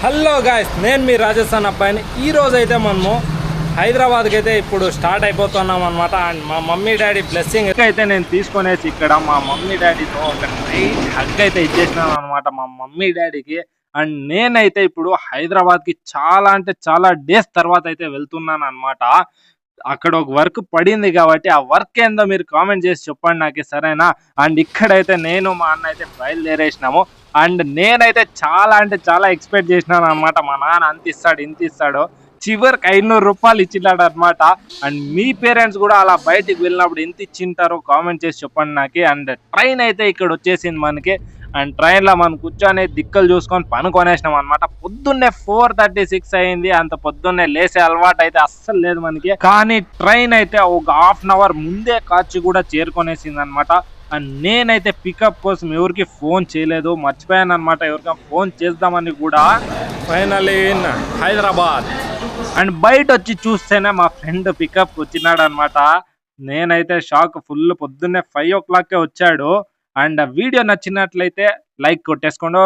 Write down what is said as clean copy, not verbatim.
Hello guys, నేను మీ రాజస్థాన్ అబ్బాయిని. ఈరోజు అయితే మనము హైదరాబాద్కి అయితే ఇప్పుడు స్టార్ట్ అయిపోతున్నాం అనమాట. అండ్ మా మమ్మీ డాడీ బ్లెస్సింగ్ అయితే నేను తీసుకునేసి ఇక్కడ మా మమ్మీ డాడీతో ఒక నైట్ హగ్ అయితే ఇచ్చేసినాను అనమాట మా మమ్మీ డాడీకి. అండ్ నేనైతే ఇప్పుడు హైదరాబాద్కి చాలా అంటే చాలా డేస్ తర్వాత అయితే వెళ్తున్నాను అనమాట. అక్కడ ఒక వర్క్ పడింది కాబట్టి ఆ వర్క్ ఏందో మీరు కామెంట్ చేసి చెప్పండి నాకు, సరేనా? అండ్ ఇక్కడైతే నేను మా అన్న అయితే బయలుదేరేసినాము. అండ్ నేనైతే చాలా అంటే చాలా ఎక్స్పెక్ట్ చేసినాను అనమాట. మా నాన్న అంత ఇస్తాడు ఇంత ఇస్తాడు, చివరికి 500 రూపాయలు ఇచ్చినాడు అనమాట. అండ్ మీ పేరెంట్స్ కూడా అలా బయటికి వెళ్ళినప్పుడు ఎంత ఇచ్చింటారో కామెంట్ చేసి చెప్పండి నాకు. అండ్ ట్రైన్ అయితే ఇక్కడ వచ్చేసింది మనకి. అండ్ ట్రైన్లో మనం కూర్చొని దిక్కులు చూసుకొని పనుకొనేసినాం అనమాట. పొద్దున్నే 4:36 అయింది. అంత పొద్దున్నే లేసే అలవాటు అయితే అస్సలు లేదు మనకి. కానీ ట్రైన్ అయితే ఒక ½ అన్ అవర్ ముందే కాచి కూడా చేరుకొనేసింది అనమాట. అండ్ నేనైతే పికప్ కోసం ఎవరికి ఫోన్ చేయలేదు, మర్చిపోయాను అనమాట ఎవరికైనా ఫోన్ చేద్దామని కూడా. Finally in Hyderabad. అండ్ బయట వచ్చి చూస్తేనే మా ఫ్రెండ్ పికప్ వచ్చినాడు అనమాట. నేనైతే షాక్ ఫుల్. పొద్దున్నే 5 o'clock వచ్చాడు. అండ్ వీడియో నచ్చినట్లయితే లైక్ కొట్టేసుకోండి.